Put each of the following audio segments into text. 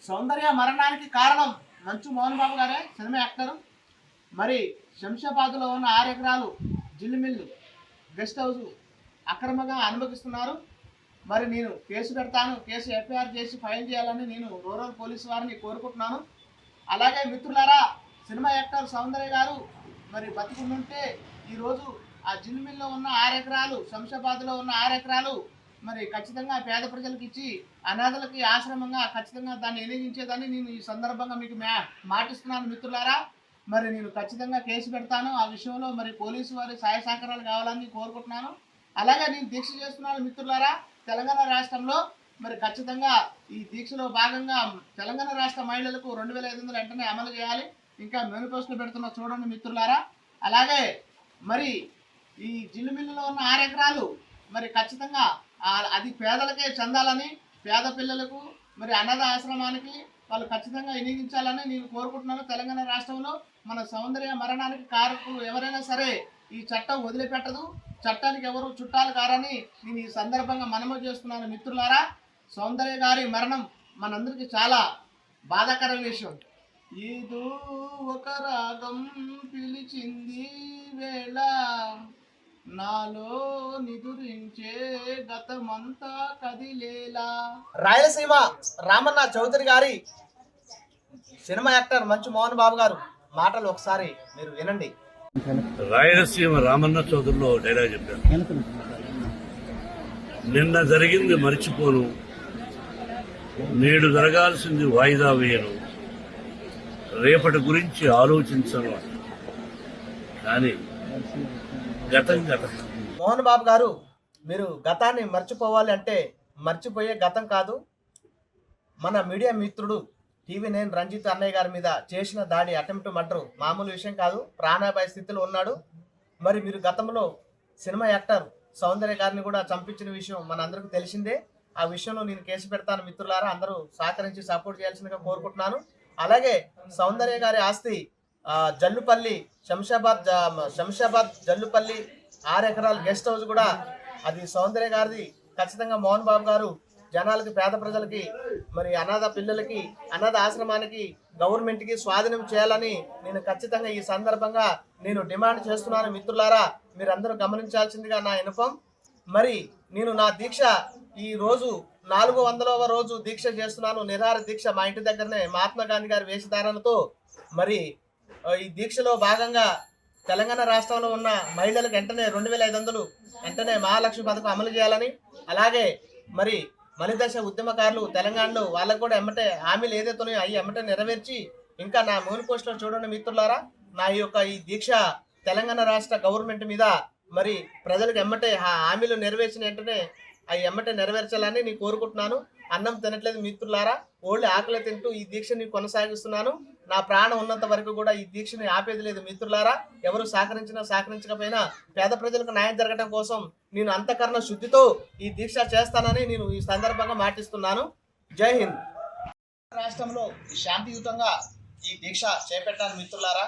సౌందర్య మరణానికి కారణం మంచు మోహన్ బాబు గారే, సినిమా యాక్టర్. మరి శంషాబాద్లో ఉన్న 6 ఎకరాలు జిల్లుమిల్లు గెస్ట్ హౌస్ అక్రమంగా అనుమతిస్తున్నారు. మరి నేను కేసు పెడతాను, కేసు ఎఫ్ఐఆర్ చేసి ఫైల్ చేయాలని నేను రూరల్ పోలీసు వారిని కోరుకుంటున్నాను. అలాగే మిత్రులారా, సినిమా యాక్టర్ సౌందర్య గారు మరి బతికుంటే ఈరోజు ఆ జిల్లుమిల్లో ఉన్న 6 ఎకరాలు, శంషాబాద్లో ఉన్న 6 ఎకరాలు మరి ఖచ్చితంగా పేద ప్రజలకు ఇచ్చి అనాథలకి ఆశ్రమంగా ఖచ్చితంగా దాన్ని వినియోగించేదాన్ని నేను ఈ సందర్భంగా మీకు మాటిస్తున్నాను మిత్రులారా. మరి నేను ఖచ్చితంగా కేసు పెడతాను. ఆ విషయంలో మరి పోలీసు వారి సహాయ సహకారాలు కావాలని కోరుకుంటున్నాను. అలాగే నేను దీక్ష చేస్తున్నాను మిత్రులారా. తెలంగాణ రాష్ట్రంలో మరి ఖచ్చితంగా ఈ దీక్షలో భాగంగా తెలంగాణ రాష్ట్ర మహిళలకు 2500 వెంటనే అమలు చేయాలి. ఇంకా మేనిఫెస్టో పెడుతున్న చూడండి మిత్రులారా. అలాగే మరి ఈ జిల్లుమిల్లులో ఉన్న 6 ఎకరాలు మరి ఖచ్చితంగా అది పేదలకే చెందాలని, పేద పిల్లలకు మరి అనాథ ఆశ్రమానికి వాళ్ళు ఖచ్చితంగా వినియోగించాలని నేను కోరుకుంటున్నాను. తెలంగాణ రాష్ట్రంలో మన సౌందర్య మరణానికి కారకులు ఎవరైనా సరే ఈ చట్టం వదిలిపెట్టదు. చట్టానికి ఎవరు చుట్టాలు కారని నేను ఈ సందర్భంగా మనవి చేస్తున్నాను మిత్రులారా. సౌందర్య గారి మరణం మనందరికీ చాలా బాధాకర విషయం. ఏదో ఒక రాగం పిలిచింది వేళ, నాలో నిదురించే గతమంతా కదిలేలా. రాయలసీమ రామన్న చౌదరి గారి సినిమా యాక్టర్ మంచు మోహన్ బాబు గారు మాటలు ఒకసారి మీరు వినండి. రాయలసీమ రామన్న చౌదరిలో డైలాగ్ చెప్పారు, నిన్న జరిగింది మర్చిపోను, నేడు జరగాల్సింది వాయిదా వేయను, రేపటి గురించి ఆలోచించను. కానీ గతం గతం. మోహన్ బాబు గారు, మీరు గతాన్ని మర్చిపోవాలి అంటే మర్చిపోయే గతం కాదు. మన మీడియా మిత్రుడు TV9 రంజిత్ అన్నయ్య గారి మీద చేసిన దాడి, అటెంప్ట్ మర్డర్ మామూలు విషయం కాదు. ప్రాణాపాయ స్థితిలో ఉన్నాడు. మరి మీరు గతంలో సినిమా యాక్టర్ సౌందర్య గారిని కూడా చంపించిన విషయం మనందరికీ తెలిసిందే. ఆ విషయంలో నేను కేసు పెడతాను మిత్రులారా. అందరూ సహకరించి సపోర్ట్ చేయాల్సిందిగా కోరుకుంటున్నాను. అలాగే సౌందర్య గారి ఆస్తి జల్లుపల్లి, శంషాబాద్ జల్లుపల్లి 6 ఎకరాల గెస్ట్ హౌస్ కూడా అది సౌందర్య గారిది. ఖచ్చితంగా మోహన్ బాబు గారు జనాలకి, పేద ప్రజలకి, మరి అనాథ పిల్లలకి, అనాథ ఆశ్రమానికి, గవర్నమెంట్కి స్వాధీనం చేయాలని నేను ఖచ్చితంగా ఈ సందర్భంగా నేను డిమాండ్ చేస్తున్నాను మిత్రులారా. మీరందరూ గమనించాల్సిందిగా నా విన్నపం. మరి నేను నా దీక్ష ఈ రోజు 400వ రోజు దీక్ష చేస్తున్నాను. నిరాహార దీక్ష మా ఇంటి దగ్గరనే మహాత్మా గాంధీ గారి వేషధారణతో. మరి ఈ దీక్షలో భాగంగా తెలంగాణ రాష్ట్రంలో ఉన్న మహిళలకు వెంటనే 2500 వెంటనే మహాలక్ష్మి పథకం అమలు చేయాలని, అలాగే మరి మలిదశ ఉద్యమకారులు తెలంగాణలో వాళ్ళకు కూడా ఎమ్మటే హామీలు ఏదైతే ఉన్నాయో అవి ఎమ్మటే నెరవేర్చి, ఇంకా నా మేనిఫెస్టో చూడండి మిత్రులారా. నా ఈ దీక్ష తెలంగాణ రాష్ట్ర గవర్నమెంట్ మీద మరి ప్రజలకు ఎమ్మటే హామీలు నెరవేర్చిన వెంటనే అవి ఎమ్మటే నెరవేర్చాలని నేను కోరుకుంటున్నాను. అన్నం తినట్లేదు మిత్రులారా, ఓన్లీ ఆకలి తింటూ ఈ దీక్షని కొనసాగిస్తున్నాను. నా ప్రాణం ఉన్నంత వరకు కూడా ఈ దీక్షని ఆపేది లేదు మిత్రులారా. ఎవరు సహకరించకపోయినా పేద ప్రజలకు న్యాయం జరగడం కోసం నేను అంతఃకరణ శుద్ధితో ఈ దీక్ష చేస్తానని నేను ఈ సందర్భంగా మాటిస్తున్నాను. జై హింద్. రాష్ట్రంలో శాంతియుతంగా ఈ దీక్ష చేపట్టాలి మిత్రులారా.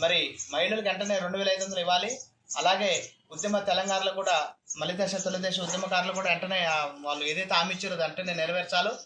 మరి మహిళలకు వెంటనే 2500 ఇవ్వాలి. అలాగే ఉద్యమ తెలంగాణలో కూడా మలిదశ తొలిదశ ఉద్యమకారులు కూడా వెంటనే వాళ్ళు ఏదైతే హామీ ఇచ్చారో వెంటనే నెరవేర్చాలో.